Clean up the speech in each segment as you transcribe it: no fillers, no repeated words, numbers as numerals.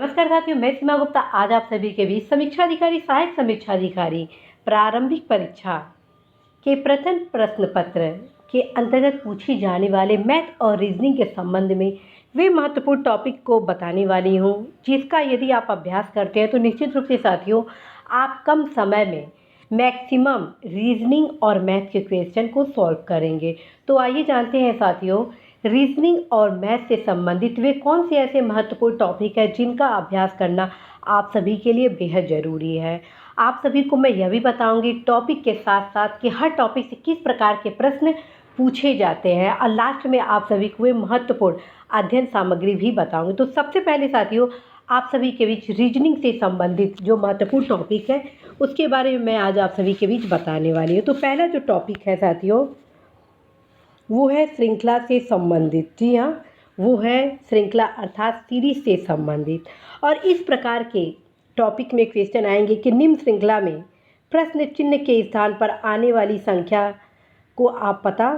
नमस्कार साथियों, मैं सीमा गुप्ता आज आप सभी के बीच समीक्षा अधिकारी, सहायक समीक्षा अधिकारी प्रारंभिक परीक्षा के प्रथम प्रश्न पत्र के अंतर्गत पूछी जाने वाले मैथ और रीजनिंग के संबंध में वे महत्वपूर्ण टॉपिक को बताने वाली हूँ, जिसका यदि आप अभ्यास करते हैं तो निश्चित रूप से साथियों आप कम समय में मैक्सिमम रीजनिंग और मैथ के क्वेश्चन को सॉल्व करेंगे। तो आइए जानते हैं साथियों, रीजनिंग और मैथ से संबंधित वे कौन से ऐसे महत्वपूर्ण टॉपिक हैं जिनका अभ्यास करना आप सभी के लिए बेहद ज़रूरी है। आप सभी को मैं यह भी बताऊंगी टॉपिक के साथ साथ कि हर टॉपिक से किस प्रकार के प्रश्न पूछे जाते हैं और लास्ट में आप सभी को वे महत्वपूर्ण अध्ययन सामग्री भी बताऊंगी। तो सबसे पहले साथियों आप सभी के बीच रीजनिंग से संबंधित जो महत्वपूर्ण टॉपिक है उसके बारे में मैं आज आप सभी के बीच बताने वाली हूँ। तो पहला जो टॉपिक है साथियों वो है श्रृंखला से संबंधित। जी हाँ, वो है श्रृंखला अर्थात सीरीज से संबंधित। और इस प्रकार के टॉपिक में क्वेश्चन आएंगे कि निम्न श्रृंखला में प्रश्न चिन्ह के स्थान पर आने वाली संख्या को आप पता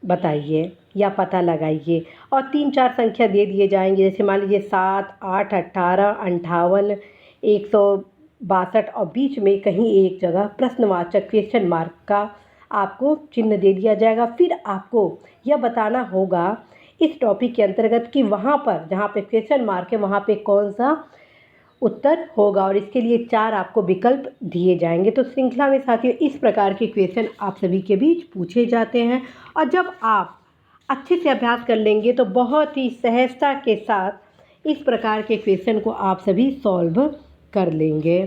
बताइए या पता लगाइए। और 3-4 संख्या दे दिए जाएंगे, जैसे मान लीजिए 7, 8, 18, 58, 162 और बीच में कहीं एक जगह प्रश्नवाचक क्वेश्चन मार्क का आपको चिन्ह दे दिया जाएगा। फिर आपको यह बताना होगा इस टॉपिक के अंतर्गत कि वहाँ पर जहाँ पे क्वेश्चन मार्क है वहाँ पे कौन सा उत्तर होगा, और इसके लिए 4 आपको विकल्प दिए जाएंगे। तो श्रृंखला में साथियों इस प्रकार के क्वेश्चन आप सभी के बीच पूछे जाते हैं, और जब आप अच्छे से अभ्यास कर लेंगे तो बहुत ही सहजता के साथ इस प्रकार के क्वेश्चन को आप सभी सॉल्व कर लेंगे।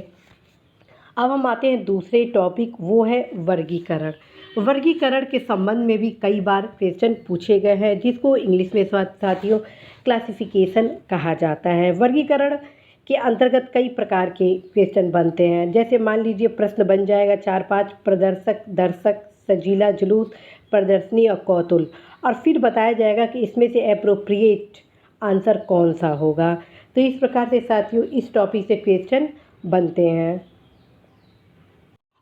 अब हम आते हैं दूसरे टॉपिक, वो है वर्गीकरण। वर्गीकरण के संबंध में भी कई बार क्वेश्चन पूछे गए हैं, जिसको इंग्लिश में साथियों क्लासिफिकेशन कहा जाता है। वर्गीकरण के अंतर्गत कई प्रकार के क्वेश्चन बनते हैं, जैसे मान लीजिए प्रश्न बन जाएगा 4-5 प्रदर्शक, दर्शक, सजीला, जुलूस, प्रदर्शनी और कौतुल, और फिर बताया जाएगा कि इसमें से एप्रोप्रिएट आंसर कौन सा होगा। तो इस प्रकार से साथियों इस टॉपिक से क्वेश्चन बनते हैं।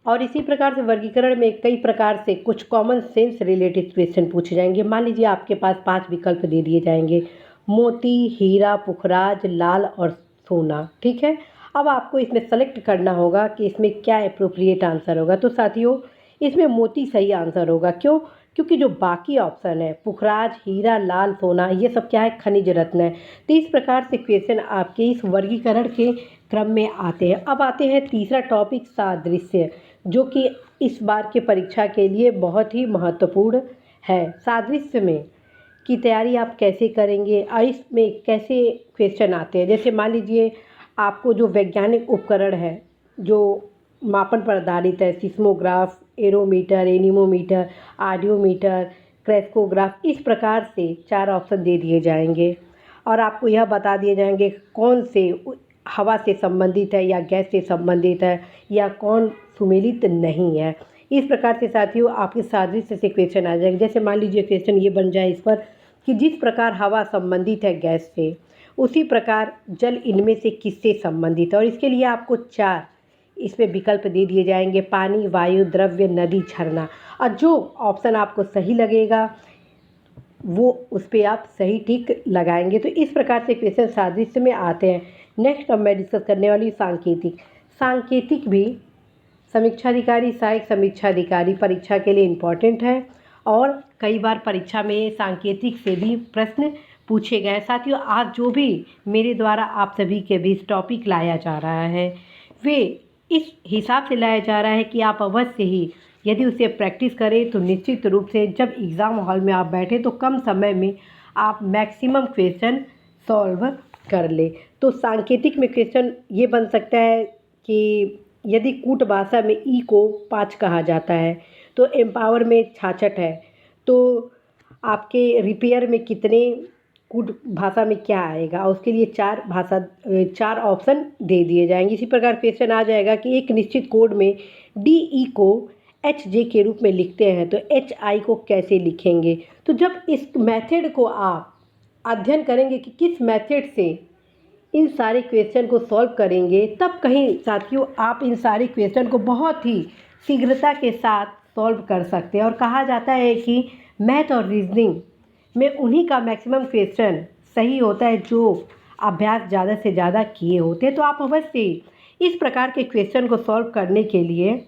और इसी प्रकार से वर्गीकरण में कई प्रकार से कुछ कॉमन सेंस रिलेटेड क्वेश्चन पूछे जाएंगे। मान लीजिए आपके पास 5 विकल्प दे दिए जाएंगे, मोती, हीरा, पुखराज, लाल और सोना। ठीक है, अब आपको इसमें सेलेक्ट करना होगा कि इसमें क्या एप्रोप्रिएट आंसर होगा। तो साथियों इसमें मोती सही आंसर होगा। क्यों? क्योंकि जो बाकी ऑप्शन है पुखराज, हीरा, लाल, सोना, ये सब क्या है, खनिज रत्न है। तो इस प्रकार से क्वेश्चन आपके इस वर्गीकरण के क्रम में आते हैं। अब आते हैं तीसरा टॉपिक, सादृश्य, जो कि इस बार के परीक्षा के लिए बहुत ही महत्वपूर्ण है। सादृश्य में की तैयारी आप कैसे करेंगे और इसमें कैसे क्वेश्चन आते हैं, जैसे मान लीजिए आपको जो वैज्ञानिक उपकरण है जो मापन पर आधारित है, seismograph, aerometer, anemometer, audiometer, crescograph, इस प्रकार से 4 ऑप्शन दे दिए जाएंगे और आपको यह बता दिए जाएंगे कौन से हवा से संबंधित है या गैस से संबंधित है या कौन सुमेलित नहीं है। इस प्रकार से साथियों आपके सादृश्य से क्वेश्चन आ जाएंगे। जैसे मान लीजिए क्वेश्चन ये बन जाए इस पर कि जिस प्रकार हवा संबंधित है गैस से, उसी प्रकार जल इनमें से किससे संबंधित है, और इसके लिए आपको 4 इसमें विकल्प दे दिए जाएंगे, पानी, वायु, द्रव्य, नदी, झरना, और जो ऑप्शन आपको सही लगेगा वो उस पर आप सही टिक लगाएंगे। तो इस प्रकार से क्वेश्चन सादृश्य में आते हैं। नेक्स्ट अब मैं डिस्कस करने वाली सांकेतिक। सांकेतिक भी समीक्षाधिकारी, सहायक समीक्षाधिकारी परीक्षा के लिए इम्पॉर्टेंट है और कई बार परीक्षा में सांकेतिक से भी प्रश्न पूछे गए। साथियों आज जो भी मेरे द्वारा आप सभी के बीच टॉपिक लाया जा रहा है वे इस हिसाब से लाया जा रहा है कि आप अवश्य ही यदि उसे प्रैक्टिस करें तो निश्चित रूप से जब एग्ज़ाम हॉल में आप बैठे तो कम समय में आप मैक्सिमम क्वेश्चन सॉल्व कर ले। तो सांकेतिक में क्वेश्चन ये बन सकता है कि यदि कूट भाषा में ई को 5 कहा जाता है तो एम्पावर में 66 है, तो आपके रिपेयर में कितने कूट भाषा में क्या आएगा, उसके लिए 4 ऑप्शन दे दिए जाएंगे। इसी प्रकार क्वेश्चन आ जाएगा कि एक निश्चित कोड में डी ई को एच जे के रूप में लिखते हैं तो एच आई को कैसे लिखेंगे। तो जब इस मेथड को आप अध्ययन करेंगे कि किस मेथड से इन सारे क्वेश्चन को सॉल्व करेंगे, तब कहीं साथियों आप इन सारे क्वेश्चन को बहुत ही शीघ्रता के साथ सॉल्व कर सकते हैं। और कहा जाता है कि मैथ और रीजनिंग में उन्हीं का मैक्सिमम क्वेश्चन सही होता है जो अभ्यास ज़्यादा से ज़्यादा किए होते हैं, तो आप अवश्य इस प्रकार के क्वेश्चन को सॉल्व करने के लिए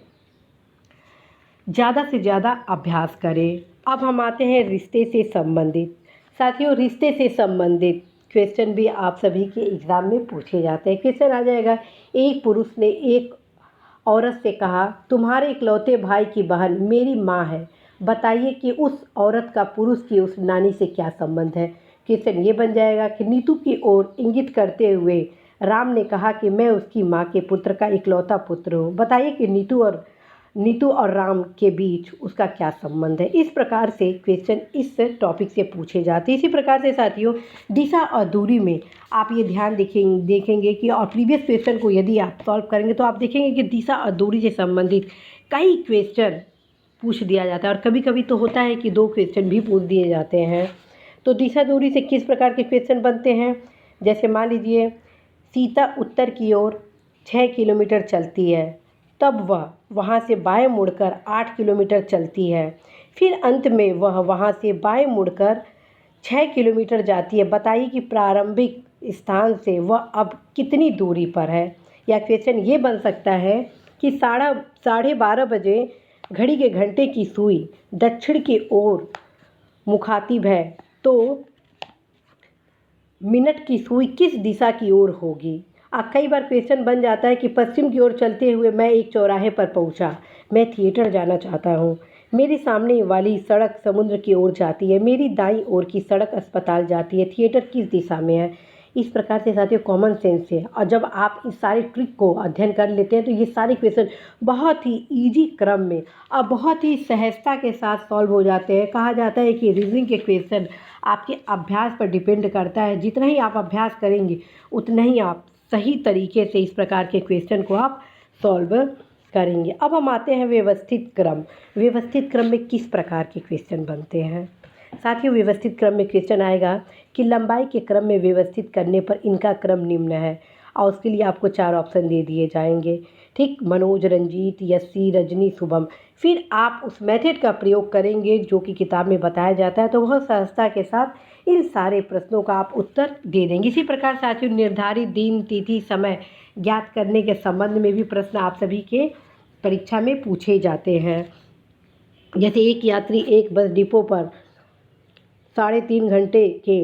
ज़्यादा से ज़्यादा अभ्यास करें। अब हम आते हैं रिश्ते से संबंधित। साथियों, रिश्ते से संबंधित क्वेश्चन भी आप सभी के एग्ज़ाम में पूछे जाते हैं। क्वेश्चन आ जाएगा, एक पुरुष ने एक औरत से कहा, तुम्हारे इकलौते भाई की बहन मेरी माँ है, बताइए कि उस औरत का पुरुष की उस नानी से क्या संबंध है। क्वेश्चन ये बन जाएगा कि नीतू की ओर इंगित करते हुए राम ने कहा कि मैं उसकी माँ के पुत्र का इकलौता पुत्र हूँ, बताइए कि नीतू और राम के बीच उसका क्या संबंध है। इस प्रकार से क्वेश्चन इस टॉपिक से पूछे जाते हैं। इसी प्रकार से साथियों, दिशा और दूरी में आप ये ध्यान देखेंगे कि और प्रीवियस क्वेश्चन को यदि आप सॉल्व करेंगे तो आप देखेंगे कि दिशा और दूरी से संबंधित कई क्वेश्चन पूछ दिया जाता है, और कभी कभी तो होता है कि 2 क्वेश्चन भी पूछ दिए जाते हैं। तो दिशा दूरी से किस प्रकार के क्वेश्चन बनते हैं, जैसे मान लीजिए सीता उत्तर की ओर 6 किलोमीटर चलती है, तब वह वहाँ से बाएं मुड़कर 8 किलोमीटर चलती है, फिर अंत में वह वहाँ से बाएं मुड़कर 6 किलोमीटर जाती है, बताइए कि प्रारंभिक स्थान से वह अब कितनी दूरी पर है। या क्वेश्चन ये बन सकता है कि 12:30 बजे घड़ी के घंटे की सुई दक्षिण की ओर मुखातिब है, तो मिनट की सुई किस दिशा की ओर होगी। कई बार क्वेश्चन बन जाता है कि पश्चिम की ओर चलते हुए मैं एक चौराहे पर पहुंचा, मैं थिएटर जाना चाहता हूं, मेरे सामने वाली सड़क समुद्र की ओर जाती है, मेरी दाईं ओर की सड़क अस्पताल जाती है, थिएटर किस दिशा में है। इस प्रकार से साथियों कॉमन सेंस से, और जब आप इस सारे ट्रिक को अध्ययन कर लेते हैं तो ये सारे क्वेश्चन बहुत ही ईजी क्रम में और बहुत ही सहजता के साथ सॉल्व हो जाते हैं। कहा जाता है कि रीजनिंग के क्वेश्चन आपके अभ्यास पर डिपेंड करता है, जितना ही आप अभ्यास करेंगे उतना ही आप सही तरीके से इस प्रकार के क्वेश्चन को आप सॉल्व करेंगे। अब हम आते हैं व्यवस्थित क्रम। व्यवस्थित क्रम में किस प्रकार के क्वेश्चन बनते हैं। साथियों, व्यवस्थित क्रम में क्वेश्चन आएगा कि लंबाई के क्रम में व्यवस्थित करने पर इनका क्रम निम्न है, और उसके लिए आपको 4 ऑप्शन दे दिए जाएंगे। ठीक, मनोज, रंजीत, यस्सी, रजनी, शुभम। फिर आप उस मेथड का प्रयोग करेंगे जो कि किताब में बताया जाता है, तो वह सहजता के साथ इन सारे प्रश्नों का आप उत्तर दे देंगे। इसी प्रकार साथियों, निर्धारित दिन, तिथि, समय ज्ञात करने के संबंध में भी प्रश्न आप सभी के परीक्षा में पूछे जाते हैं। जैसे एक यात्री एक बस डिपो पर 3.5 घंटे के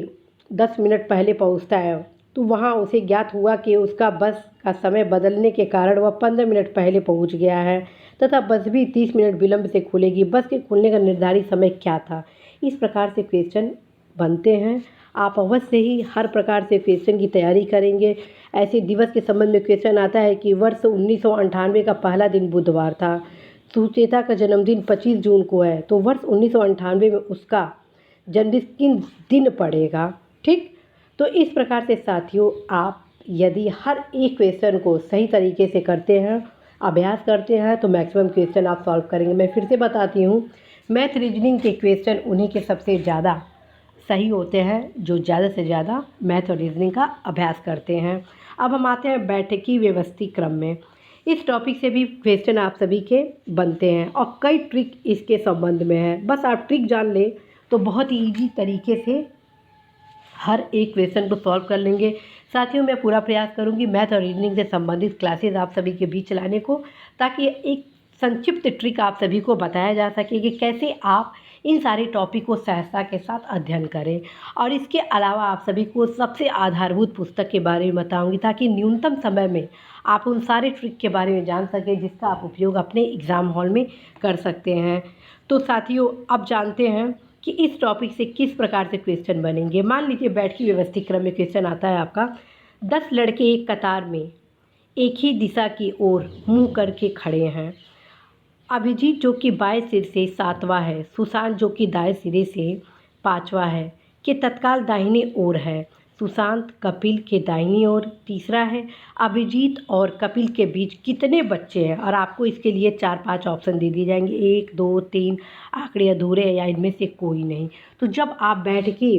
10 मिनट पहले पहुंचता है, तो वहां उसे ज्ञात हुआ कि उसका बस का समय बदलने के कारण वह 15 मिनट पहले पहुंच गया है, तथा बस भी 30 मिनट विलंब से खुलेगी। बस के खुलने का निर्धारित समय क्या था। इस प्रकार से क्वेश्चन बनते हैं। आप अवश्य ही हर प्रकार से क्वेश्चन की तैयारी करेंगे। ऐसे दिवस के संबंध में क्वेश्चन आता है कि वर्ष 1998 का पहला दिन बुधवार था, सुचेता का जन्मदिन 25 जून को है, तो वर्ष 1998 में उसका जन्मदिन किन दिन पड़ेगा। ठीक, तो इस प्रकार से साथियों आप यदि हर एक क्वेश्चन को सही तरीके से करते हैं, अभ्यास करते हैं, तो मैक्सिमम क्वेश्चन आप सॉल्व करेंगे। मैं फिर से बताती हूँ, मैथ रीजनिंग के क्वेश्चन उन्हीं के सबसे ज़्यादा सही होते हैं जो ज़्यादा से ज़्यादा मैथ और रीजनिंग का अभ्यास करते हैं। अब हम आते हैं बैठकी व्यवस्थित क्रम में। इस टॉपिक से भी क्वेश्चन आप सभी के बनते हैं और कई ट्रिक इसके संबंध में है। बस आप ट्रिक जान लें तो बहुत ही ईजी तरीके से हर एक क्वेश्चन को सॉल्व कर लेंगे। साथियों, मैं पूरा प्रयास करूंगी मैथ और रीजनिंग से संबंधित क्लासेस आप सभी के बीच लाने को, ताकि एक संक्षिप्त ट्रिक आप सभी को बताया जा सके कि कैसे आप इन सारे टॉपिक को सहजता के साथ अध्ययन करें। और इसके अलावा आप सभी को सबसे आधारभूत पुस्तक के बारे में बताऊंगी, ताकि न्यूनतम समय में आप उन सारे ट्रिक के बारे में जान सकें जिसका आप उपयोग अपने एग्ज़ाम हॉल में कर सकते हैं। तो साथियों, अब जानते हैं कि इस टॉपिक से किस प्रकार से क्वेश्चन बनेंगे। मान लीजिए बैठकी व्यवस्थित क्रम में क्वेश्चन आता है आपका, 10 लड़के एक कतार में एक ही दिशा की ओर मुंह करके खड़े हैं। अभिजीत जो कि बाएं सिर से 7वां है, सुशांत जो कि दाएं सिरे से 5वां है, के तत्काल दाहिनी ओर है। सुशांत कपिल के दाहिनी ओर तीसरा है। अभिजीत और कपिल के बीच कितने बच्चे हैं। और आपको इसके लिए 4-5 ऑप्शन दे दिए जाएंगे, 1, 2, 3, आंकड़े अधूरे हैं या इनमें से कोई नहीं। तो जब आप बैठ के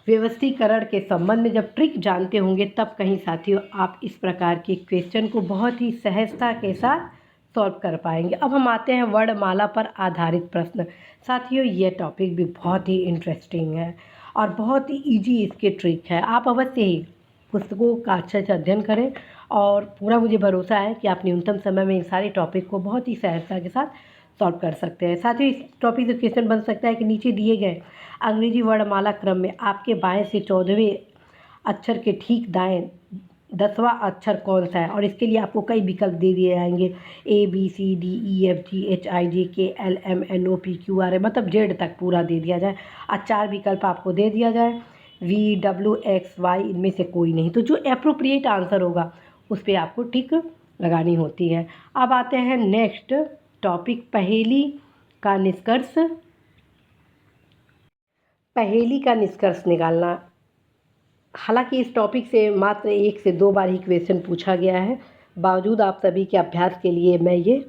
व्यवस्थीकरण के संबंध में जब ट्रिक जानते होंगे, तब कहीं साथियों आप इस प्रकार के क्वेश्चन को बहुत ही सहजता के साथ सॉल्व कर पाएंगे। अब हम आते हैं वर्णमाला पर आधारित प्रश्न। साथियों, ये टॉपिक भी बहुत ही इंटरेस्टिंग है और बहुत ही ईजी इसके ट्रिक है। आप अवश्य ही पुस्तकों का अच्छे से अध्ययन करें और पूरा मुझे भरोसा है कि आप न्यूनतम समय में इन सारे टॉपिक को बहुत ही सहजता के साथ सॉल्व कर सकते हैं। साथ ही इस टॉपिक से क्वेश्चन बन सकता है कि नीचे दिए गए अंग्रेजी वर्णमाला क्रम में आपके बाएं से 14वें अक्षर के ठीक दाएं 10वां अक्षर कौन सा है, और इसके लिए आपको कई विकल्प दे दिए जाएंगे ABCDEFGHIJKLMNOPQR, मतलब जेड तक पूरा दे दिया जाए और 4 विकल्प आपको दे दिया जाए VWXY, इनमें से कोई नहीं। तो जो एप्रोप्रिएट आंसर होगा उस पर आपको टिक लगानी होती है। अब आते हैं नेक्स्ट टॉपिक, पहेली का निष्कर्ष। पहेली का निष्कर्ष निकालना। हालांकि इस टॉपिक से मात्र 1 से 2 बार ही क्वेश्चन पूछा गया है, बावजूद आप सभी के अभ्यास के लिए मैं ये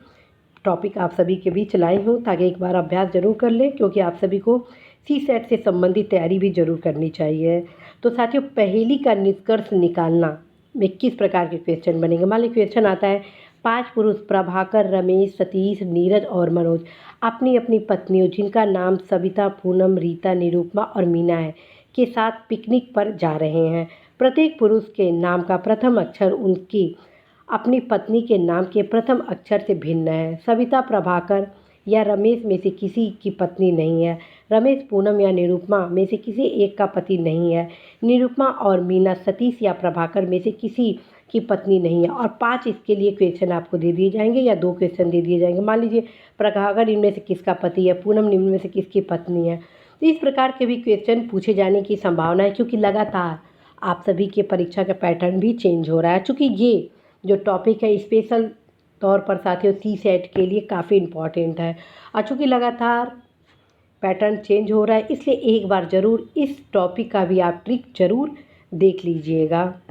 टॉपिक आप सभी के बीच लाई हूँ ताकि एक बार अभ्यास ज़रूर कर लें, क्योंकि आप सभी को CSET से संबंधित तैयारी भी ज़रूर करनी चाहिए। तो साथियों, पहेली का निष्कर्ष निकालना में किस प्रकार के क्वेश्चन बनेंगे। मान लीजिए क्वेश्चन आता है, 5 पुरुष प्रभाकर, रमेश, सतीश, नीरज और मनोज अपनी अपनी पत्नियों जिनका नाम सविता, पूनम, रीता, निरुपमा और मीना है के साथ पिकनिक पर जा रहे हैं। प्रत्येक पुरुष के नाम का प्रथम अक्षर उनकी अपनी पत्नी के नाम के प्रथम अक्षर से भिन्न है। सविता प्रभाकर या रमेश में से किसी की पत्नी नहीं है। रमेश पूनम या निरुपमा में से किसी एक का पति नहीं है। निरुपमा और मीना सतीश या प्रभाकर में से किसी की पत्नी नहीं है। और 5 इसके लिए क्वेश्चन आपको दे दिए जाएंगे या 2 क्वेश्चन दे दिए जाएंगे। मान लीजिए प्रभाकर इनमें से किसका पति है, पूनम इनमें से किसकी पत्नी है। तो इस प्रकार के भी क्वेश्चन पूछे जाने की संभावना है, क्योंकि लगातार आप सभी के परीक्षा का पैटर्न भी चेंज हो रहा है। चूँकि ये जो टॉपिक है स्पेशल तौर पर साथियों CSET के लिए काफ़ी इम्पॉर्टेंट है, और चूँकि लगातार पैटर्न चेंज हो रहा है, इसलिए एक बार ज़रूर इस टॉपिक का भी आप ट्रिक ज़रूर देख लीजिएगा।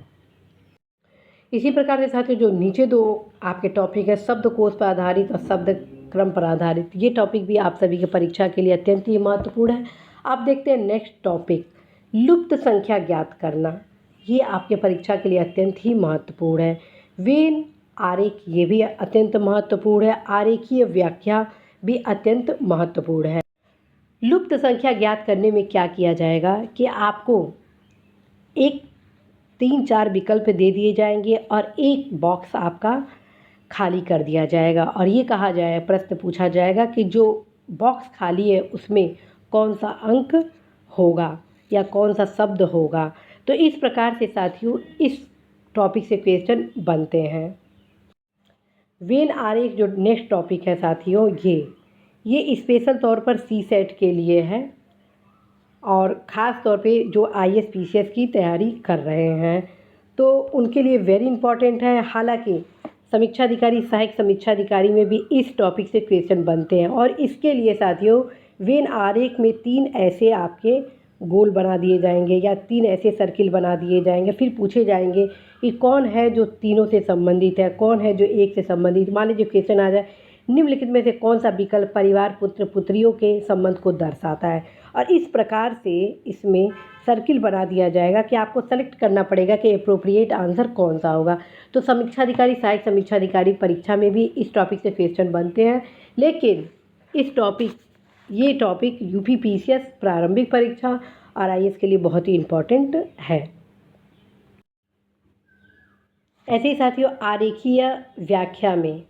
इसी प्रकार से साथियों, जो नीचे 2 आपके टॉपिक है, शब्दकोश पर आधारित और शब्द क्रम पर आधारित, ये टॉपिक भी आप सभी के परीक्षा के लिए अत्यंत ही महत्वपूर्ण है। अब देखते हैं नेक्स्ट टॉपिक, लुप्त संख्या ज्ञात करना। ये आपके परीक्षा के लिए अत्यंत ही महत्वपूर्ण है। वेन आरेख ये भी अत्यंत महत्वपूर्ण है। आरेखीय व्याख्या भी अत्यंत महत्वपूर्ण है। लुप्त संख्या ज्ञात करने में क्या किया जाएगा कि आपको 3-4 विकल्प दे दिए जाएंगे और एक बॉक्स आपका खाली कर दिया जाएगा, और ये कहा जाए, प्रश्न पूछा जाएगा कि जो बॉक्स खाली है उसमें कौन सा अंक होगा या कौन सा शब्द होगा। तो इस प्रकार से साथियों इस टॉपिक से क्वेश्चन बनते हैं। वेन आरेख जो नेक्स्ट टॉपिक है साथियों, ये स्पेशल तौर पर CSET के लिए है, और ख़ास तौर पे जो IAS PCS की तैयारी कर रहे हैं तो उनके लिए वेरी इंपॉर्टेंट है। हालांकि समीक्षा अधिकारी, सहायक समीक्षा अधिकारी में भी इस टॉपिक से क्वेश्चन बनते हैं, और इसके लिए साथियों वेन आरेख में 3 ऐसे आपके गोल बना दिए जाएंगे या 3 ऐसे सर्किल बना दिए जाएंगे। फिर पूछे जाएंगे कि कौन है जो तीनों से संबंधित है, कौन है जो एक से संबंधित। मान लीजिए क्वेश्चन आ जाए, निम्नलिखित में से कौन सा विकल्प परिवार, पुत्र पुत्रियों के संबंध को दर्शाता है, और इस प्रकार से इसमें सर्किल बना दिया जाएगा कि आपको सेलेक्ट करना पड़ेगा कि अप्रोप्रिएट आंसर कौन सा होगा। तो समीक्षा अधिकारी, सहायक समीक्षा अधिकारी परीक्षा में भी इस टॉपिक से क्वेश्चन बनते हैं, लेकिन ये टॉपिक UP PCS प्रारंभिक परीक्षा और IAS के लिए बहुत ही इम्पोर्टेंट है। ऐसे ही साथियों आरेखीय व्याख्या में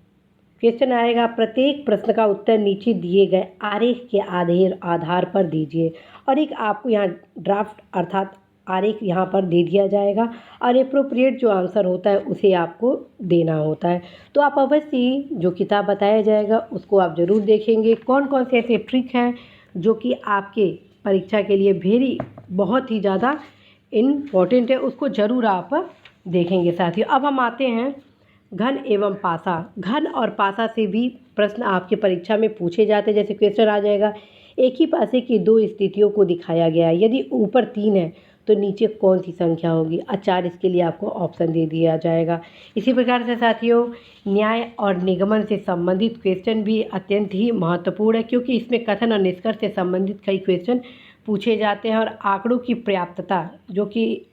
क्वेश्चन आएगा, प्रत्येक प्रश्न का उत्तर नीचे दिए गए आरेख के आधार पर दीजिए, और एक आपको यहाँ ड्राफ्ट अर्थात आरेख यहाँ पर दे दिया जाएगा, और एप्रोप्रिएट जो आंसर होता है उसे आपको देना होता है। तो आप अवश्य ही जो किताब बताया जाएगा उसको आप ज़रूर देखेंगे। कौन कौन से ऐसे ट्रिक हैं जो कि आपके परीक्षा के लिए बहुत ही ज़्यादा इम्पोर्टेंट है, उसको ज़रूर आप देखेंगे साथियों। अब हम आते हैं घन एवं पासा। घन और पासा से भी प्रश्न आपके परीक्षा में पूछे जाते हैं। जैसे क्वेश्चन आ जाएगा, एक ही पासे की 2 स्थितियों को दिखाया गया है, यदि ऊपर 3 है तो नीचे कौन सी संख्या होगी। 4 इसके लिए आपको ऑप्शन दे दिया जाएगा। इसी प्रकार से साथियों न्याय और निगमन से संबंधित क्वेश्चन भी अत्यंत ही महत्वपूर्ण है, क्योंकि इसमें कथन और निष्कर्ष से संबंधित कई क्वेश्चन पूछे जाते हैं। और आंकड़ों की पर्याप्तता जो कि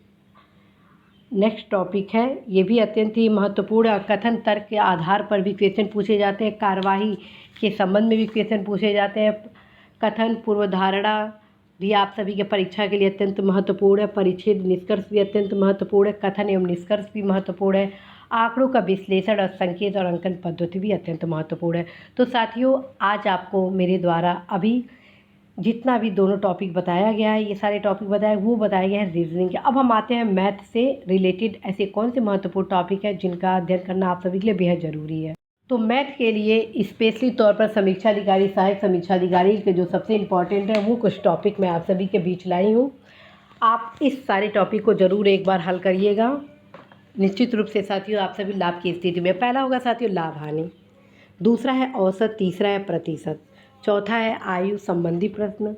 नेक्स्ट टॉपिक है, ये भी अत्यंत ही महत्वपूर्ण है। कथन तर्क के आधार पर भी क्वेश्चन पूछे जाते हैं। कार्यवाही के संबंध में भी क्वेश्चन पूछे जाते हैं। कथन, पूर्वधारणा भी आप सभी के परीक्षा के लिए अत्यंत महत्वपूर्ण है। परिच्छेद निष्कर्ष भी अत्यंत महत्वपूर्ण है। कथन एवं निष्कर्ष भी महत्वपूर्ण है। आंकड़ों का विश्लेषण और संकेत और अंकन पद्धति भी अत्यंत महत्वपूर्ण है। तो साथियों, आज आपको मेरे द्वारा अभी जितना भी दोनों टॉपिक बताया गया है, ये सारे टॉपिक बताए वो बताए गए हैं रीजनिंग के। अब हम आते हैं मैथ से रिलेटेड ऐसे कौन से महत्वपूर्ण टॉपिक है जिनका अध्ययन करना आप सभी के लिए बेहद ज़रूरी है। तो मैथ के लिए स्पेशली तौर पर समीक्षा अधिकारी, सहायक समीक्षा अधिकारी के जो सबसे इम्पॉर्टेंट है वो कुछ टॉपिक मैं आप सभी के बीच लाई हूँ। आप इस सारे टॉपिक को ज़रूर एक बार हल करिएगा। निश्चित रूप से साथियों आप सभी लाभ की स्थिति में। पहला होगा साथियों लाभ हानि, दूसरा है औसत, तीसरा है प्रतिशत, चौथा है आयु संबंधी प्रश्न,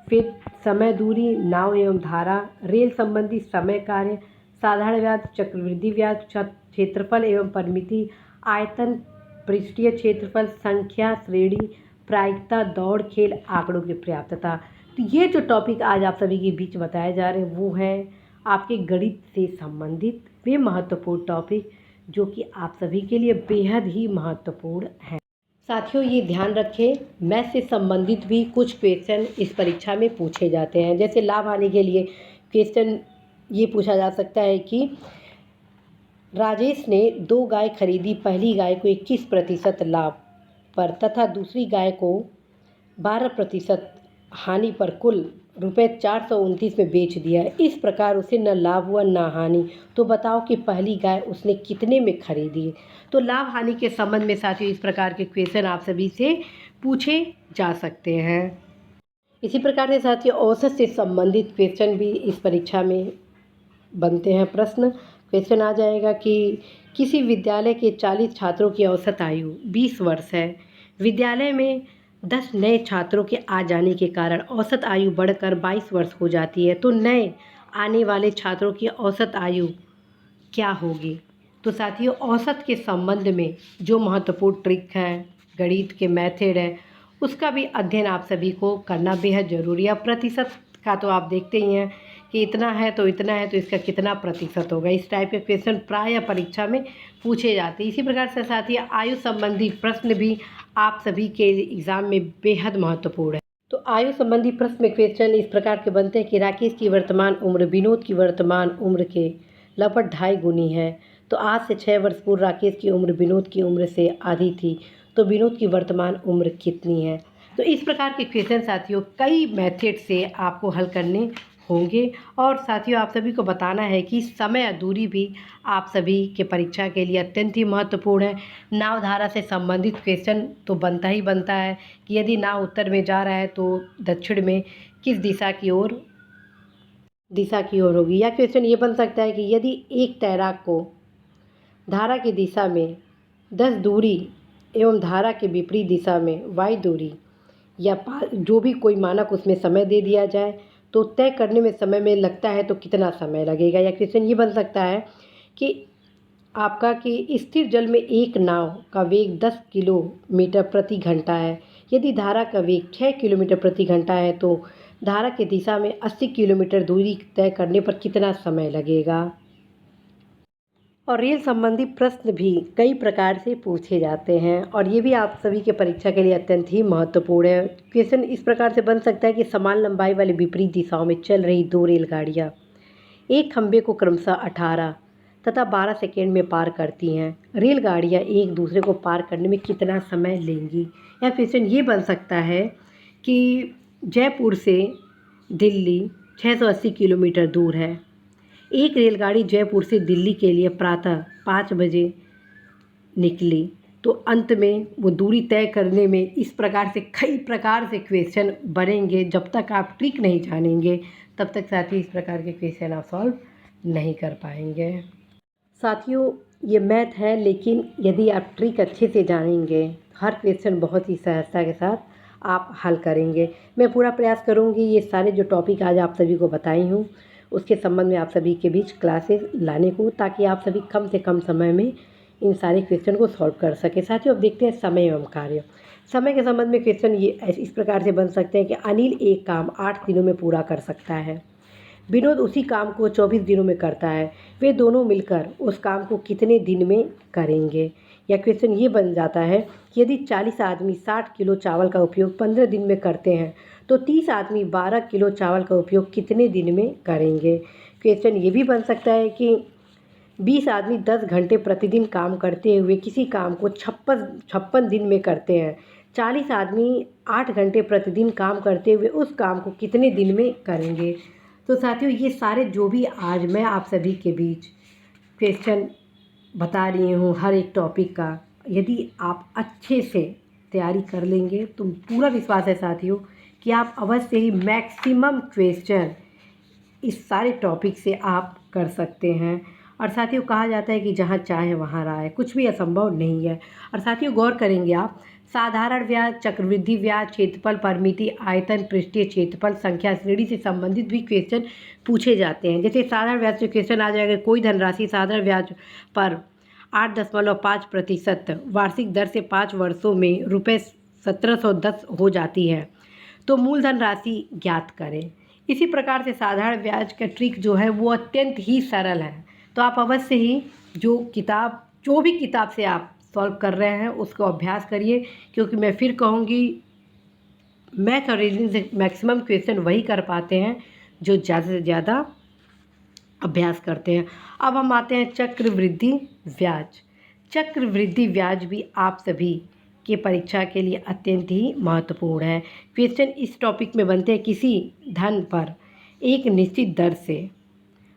फिर समय, दूरी, नाव एवं धारा, रेल संबंधी समय कार्य, साधारण ब्याज, चक्रवृद्धि ब्याज, क्षेत्रफल एवं परिमिति, आयतन, पृष्ठीय क्षेत्रफल, संख्या, श्रेणी, प्रायिकता, दौड़, खेल, आंकड़ों की पर्याप्तता। तो ये जो टॉपिक आज आप सभी के बीच बताए जा रहे हैं वो है आपके गणित से संबंधित वे महत्वपूर्ण टॉपिक जो कि आप सभी के लिए बेहद ही महत्वपूर्ण है। साथियों ये ध्यान रखें, मैथ से संबंधित भी कुछ क्वेश्चन इस परीक्षा में पूछे जाते हैं। जैसे लाभ हानि के लिए क्वेश्चन ये पूछा जा सकता है कि राजेश ने 2 गाय खरीदी, पहली गाय को 21% लाभ पर तथा दूसरी गाय को 12% हानि पर कुल ₹429 में बेच दिया। इस प्रकार उसे न लाभ हुआ न हानि। तो बताओ कि पहली गाय उसने कितने में खरीदी। तो लाभ हानि के संबंध में साथियों इस प्रकार के क्वेश्चन आप सभी से पूछे जा सकते हैं। इसी प्रकार से साथियों औसत से संबंधित क्वेश्चन भी इस परीक्षा में बनते हैं। प्रश्न क्वेश्चन आ जाएगा कि किसी विद्यालय के 40 छात्रों की औसत आयु 20 वर्ष है। विद्यालय में 10 नए छात्रों के आ जाने के कारण औसत आयु बढ़कर 22 वर्ष हो जाती है। तो नए आने वाले छात्रों की औसत आयु क्या होगी। तो साथियों औसत के संबंध में जो महत्वपूर्ण ट्रिक है, गणित के मेथड है, उसका भी अध्ययन आप सभी को करना बेहद ज़रूरी है। प्रतिशत का तो आप देखते ही हैं कि इतना है तो इसका कितना प्रतिशत होगा। इस टाइप के क्वेश्चन प्राय परीक्षा में पूछे जाते हैं। इसी प्रकार से साथियों आयु संबंधी प्रश्न भी आप सभी के एग्ज़ाम में बेहद महत्वपूर्ण है। तो आयु संबंधी प्रश्न में क्वेश्चन इस प्रकार के बनते हैं कि राकेश की वर्तमान उम्र विनोद की वर्तमान उम्र के लगभग 2.5 गुनी है। तो आज से 6 वर्ष पूर्व राकेश की उम्र विनोद की उम्र से आधी थी। तो विनोद की वर्तमान उम्र कितनी है। तो इस प्रकार के क्वेश्चन साथियों कई मेथड से आपको हल करने होंगे। और साथियों आप सभी को बताना है कि समय और दूरी भी आप सभी के परीक्षा के लिए अत्यंत ही महत्वपूर्ण है। नाव धारा से संबंधित क्वेश्चन तो बनता ही बनता है कि यदि नाव उत्तर में जा रहा है तो दक्षिण में किस दिशा की ओर होगी। या क्वेश्चन ये बन सकता है कि यदि एक तैराक को धारा की दिशा में 10 दूरी एवं धारा के विपरीत दिशा में y दूरी या जो भी कोई मानक उसमें समय दे दिया जाए तो तय करने में समय में लगता है तो कितना समय लगेगा। या क्वेश्चन ये बन सकता है कि आपका कि स्थिर जल में एक नाव का वेग 10 किलोमीटर प्रति घंटा है। यदि धारा का वेग 6 किलोमीटर प्रति घंटा है तो धारा की दिशा में 80 किलोमीटर दूरी तय करने पर कितना समय लगेगा। और रेल संबंधी प्रश्न भी कई प्रकार से पूछे जाते हैं और ये भी आप सभी के परीक्षा के लिए अत्यंत ही महत्वपूर्ण है। क्वेश्चन इस प्रकार से बन सकता है कि समान लंबाई वाली विपरीत दिशाओं में चल रही 2 रेलगाड़ियाँ एक खंभे को क्रमशः 18 तथा 12 सेकेंड में पार करती हैं। रेलगाड़ियाँ एक दूसरे को पार करने में कितना समय लेंगी। या क्वेश्चन ये बन सकता है कि जयपुर से दिल्ली 680 किलोमीटर दूर है। एक रेलगाड़ी जयपुर से दिल्ली के लिए प्रातः 5 बजे निकली तो अंत में वो दूरी तय करने में इस प्रकार से कई प्रकार से क्वेश्चन बनेंगे। जब तक आप ट्रिक नहीं जानेंगे तब तक साथियों इस प्रकार के क्वेश्चन आप सॉल्व नहीं कर पाएंगे। साथियों ये मैथ है लेकिन यदि आप ट्रिक अच्छे से जानेंगे हर क्वेश्चन बहुत ही सहजता के साथ आप हल करेंगे। मैं पूरा प्रयास करूँगी ये सारे जो टॉपिक आज आप सभी को बताई हूँ उसके संबंध में आप सभी के बीच क्लासेस लाने को, ताकि आप सभी कम से कम समय में इन सारे क्वेश्चन को सॉल्व कर सके। साथियों अब देखते हैं समय एवं कार्य। समय के संबंध में क्वेश्चन ये इस प्रकार से बन सकते हैं कि अनिल एक काम 8 दिनों में पूरा कर सकता है। विनोद उसी काम को 24 दिनों में करता है। वे दोनों मिलकर उस काम को कितने दिन में करेंगे। या क्वेश्चन ये बन जाता है कि यदि 40 आदमी 60 किलो चावल का उपयोग 15 दिन में करते हैं तो 30 आदमी 12 किलो चावल का उपयोग कितने दिन में करेंगे। क्वेश्चन ये भी बन सकता है कि 20 आदमी 10 घंटे प्रतिदिन काम करते हुए किसी काम को 56 दिन में करते हैं। 40 आदमी 8 घंटे प्रतिदिन काम करते हुए उस काम को कितने दिन में करेंगे। तो साथियों, ये सारे जो भी आज मैं आप सभी के बीच क्वेश्चन बता रही हूँ हर एक टॉपिक का, यदि आप अच्छे से तैयारी कर लेंगे तो पूरा विश्वास है साथियों कि आप अवश्य ही मैक्सिमम क्वेश्चन इस सारे टॉपिक से आप कर सकते हैं। और साथियों, कहा जाता है कि जहाँ चाहे वहाँ राह, कुछ भी असंभव नहीं है। और साथियों, गौर करेंगे आप, साधारण ब्याज, चक्रवृद्धि ब्याज, क्षेत्रफल, परिमिति, आयतन, पृष्ठीय क्षेत्रफल, संख्या श्रेणी से संबंधित भी क्वेश्चन पूछे जाते हैं। जैसे साधारण ब्याज से क्वेश्चन आ जाएगा, कोई धनराशि साधारण ब्याज पर 8.5% वार्षिक दर से 5 वर्षों में रुपये 1710 हो जाती है, तो मूलधन राशि ज्ञात करें। इसी प्रकार से साधारण ब्याज का ट्रिक जो है वो अत्यंत ही सरल है। तो आप अवश्य ही जो भी किताब से आप सॉल्व कर रहे हैं उसको अभ्यास करिए, क्योंकि मैं फिर कहूँगी मैथ और रीजनिंग से मैक्सिमम क्वेश्चन वही कर पाते हैं जो ज़्यादा से ज़्यादा अभ्यास करते हैं। अब हम आते हैं चक्रवृद्धि ब्याज। चक्रवृद्धि ब्याज भी आप सभी के परीक्षा के लिए अत्यंत ही महत्वपूर्ण है। क्वेश्चन इस टॉपिक में बनते हैं, किसी धन पर एक निश्चित दर से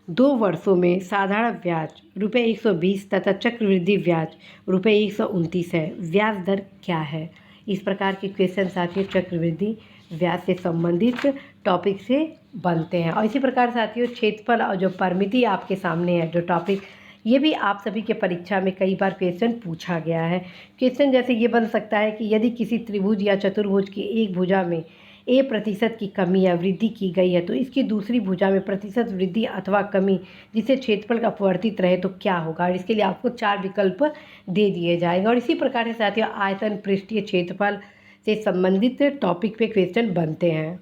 2 वर्षों में साधारण ब्याज रुपये 120 तथा चक्रवृद्धि ब्याज रुपये 129 है, ब्याज दर क्या है। इस प्रकार के क्वेश्चन साथियों चक्रवृद्धि ब्याज से संबंधित टॉपिक से बनते हैं। और इसी प्रकार साथियों क्षेत्रफल और जो परिमिति आपके सामने है जो टॉपिक, ये भी आप सभी के परीक्षा में कई बार क्वेश्चन पूछा गया है। क्वेश्चन जैसे ये बन सकता है कि यदि किसी त्रिभुज या चतुर्भुज की एक भुजा में प्रतिशत की कमी या वृद्धि की गई है तो इसकी दूसरी भुजा में प्रतिशत वृद्धि अथवा कमी जिससे क्षेत्रफल अपवर्तित रहे तो क्या होगा। और इसके लिए आपको 4 विकल्प दे दिए जाएंगे। और इसी प्रकार से साथियों आयतन, पृष्ठीय क्षेत्रफल से संबंधित टॉपिक पे क्वेश्चन बनते हैं।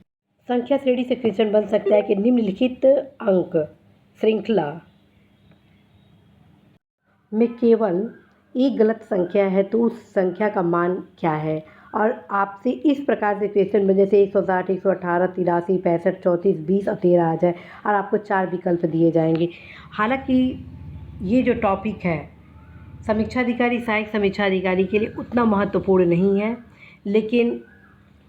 संख्या श्रेणी से क्वेश्चन बन सकता है कि निम्नलिखित अंक श्रृंखला में केवल एक गलत संख्या है तो उस संख्या का मान क्या है। और आपसे इस प्रकार से क्वेश्चन बन जैसे 160, 118, 83, 65, 34, 20 और 13 आ जाए और आपको 4 विकल्प दिए जाएंगे। हालांकि ये जो टॉपिक है समीक्षाधिकारी, सहायक समीक्षाधिकारी के लिए उतना महत्वपूर्ण नहीं है, लेकिन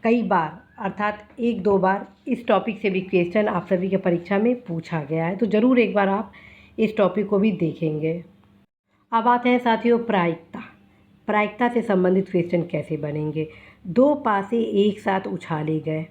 कई बार अर्थात 1-2 बार इस टॉपिक से भी क्वेश्चन आप सभी के परीक्षा में पूछा गया है, तो ज़रूर एक बार आप इस टॉपिक को भी देखेंगे। अब आते हैं साथियों प्रायिकता। प्रायिकता से संबंधित क्वेश्चन कैसे बनेंगे। 2 पासे एक साथ उछाले गए,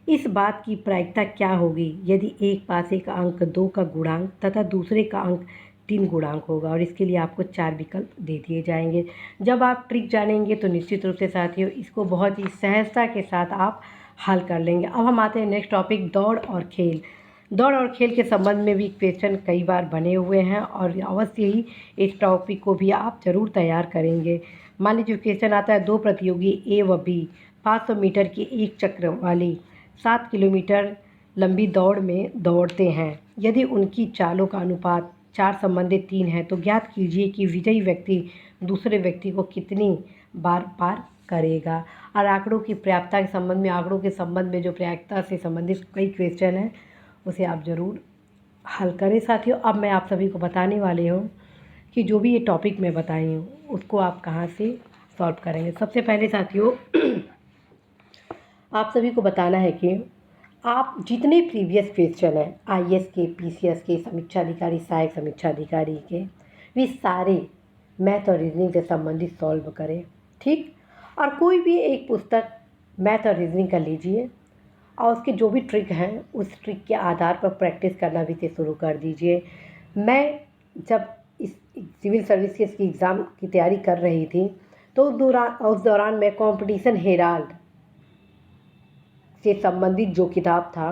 इस बात की प्रायिकता क्या होगी यदि एक पासे का अंक 2 का गुणांक तथा दूसरे का अंक 3 गुणांक होगा। और इसके लिए आपको 4 विकल्प दे दिए जाएंगे। जब आप ट्रिक जानेंगे तो निश्चित रूप से साथियों इसको बहुत ही सहजता के साथ आप हल कर लेंगे। अब हम आते हैं नेक्स्ट टॉपिक दौड़ और खेल। दौड़ और खेल के संबंध में भी क्वेश्चन कई बार बने हुए हैं और अवश्य ही इस टॉपिक को भी आप ज़रूर तैयार करेंगे। मान लीजिए क्वेश्चन आता है, 2 प्रतियोगी ए व बी 500 मीटर की एक चक्र वाली 7 किलोमीटर लंबी दौड़ में दौड़ते हैं। यदि उनकी चालों का अनुपात 4 संबंधित 3 है तो ज्ञात कीजिए कि विजयी व्यक्ति दूसरे व्यक्ति को कितनी बार पार करेगा। और आंकड़ों की पर्याप्तता के संबंध में, आंकड़ों के संबंध में जो पर्याप्तता से संबंधित कई क्वेश्चन हैं उसे आप ज़रूर हल करें। साथियों अब मैं आप सभी को बताने वाले हूँ कि जो भी ये टॉपिक मैं बताई हूँ उसको आप कहाँ से सॉल्व करेंगे। सबसे पहले साथियों आप सभी को बताना है कि आप जितने प्रीवियस क्वेश्चन हैं आईएएस के, पीसीएस के, समीक्षा अधिकारी, सहायक समीक्षा अधिकारी के, वे सारे मैथ और रीजनिंग से संबंधित सॉल्व करें, ठीक। और कोई भी एक पुस्तक मैथ और रीजनिंग का लीजिए और उसके जो भी ट्रिक हैं उस ट्रिक के आधार पर प्रैक्टिस करना भी से शुरू कर दीजिए। मैं जब इस सिविल सर्विसेज की एग्ज़ाम की तैयारी कर रही थी तो उस दौरान मैं कंपटीशन हेराल्ड से संबंधित जो किताब था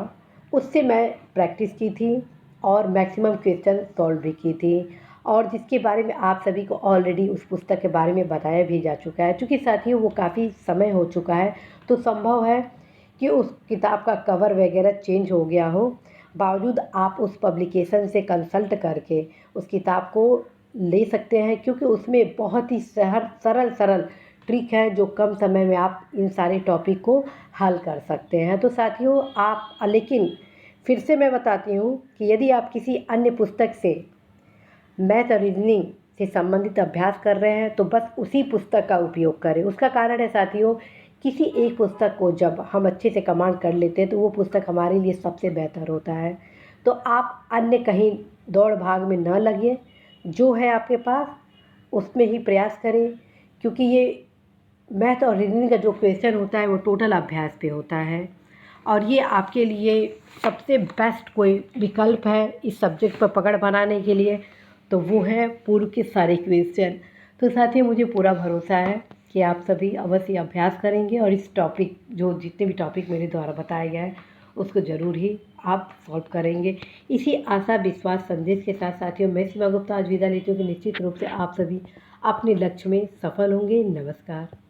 उससे मैं प्रैक्टिस की थी और मैक्सिमम क्वेश्चन सॉल्व भी की थी, और जिसके बारे में आप सभी को ऑलरेडी उस पुस्तक के बारे में बताया भी जा चुका है। चूँकि साथियों वो काफ़ी समय हो चुका है तो संभव है कि उस किताब का कवर वगैरह चेंज हो गया हो, बावजूद आप उस पब्लिकेशन से कंसल्ट करके उस किताब को ले सकते हैं, क्योंकि उसमें बहुत ही सरल सरल ट्रिक है जो कम समय में आप इन सारे टॉपिक को हल कर सकते हैं। तो साथियों आप लेकिन फिर से मैं बताती हूँ कि यदि आप किसी अन्य पुस्तक से मैथ और रीजनिंग से संबंधित अभ्यास कर रहे हैं तो बस उसी पुस्तक का उपयोग करें। उसका कारण है साथियों, किसी एक पुस्तक को जब हम अच्छे से कमांड कर लेते हैं तो वो पुस्तक हमारे लिए सबसे बेहतर होता है। तो आप अन्य कहीं दौड़ भाग में न लगिए, जो है आपके पास उसमें ही प्रयास करें, क्योंकि ये मैथ और रीजनिंग का जो क्वेश्चन होता है वो टोटल अभ्यास पे होता है और ये आपके लिए सबसे बेस्ट कोई विकल्प है इस सब्जेक्ट पर पकड़ बनाने के लिए, तो वो है पूर्व के सारे क्वेश्चन। तो साथ ही मुझे पूरा भरोसा है कि आप सभी अवश्य अभ्यास करेंगे और इस टॉपिक जो जितने भी टॉपिक मेरे द्वारा बताया गया है उसको ज़रूर ही आप सॉल्व करेंगे। इसी आशा विश्वास संदेश के साथ साथियों मैं सीमा गुप्ता आज विदा लेती हूँ कि निश्चित रूप से आप सभी अपने लक्ष्य में सफल होंगे। नमस्कार।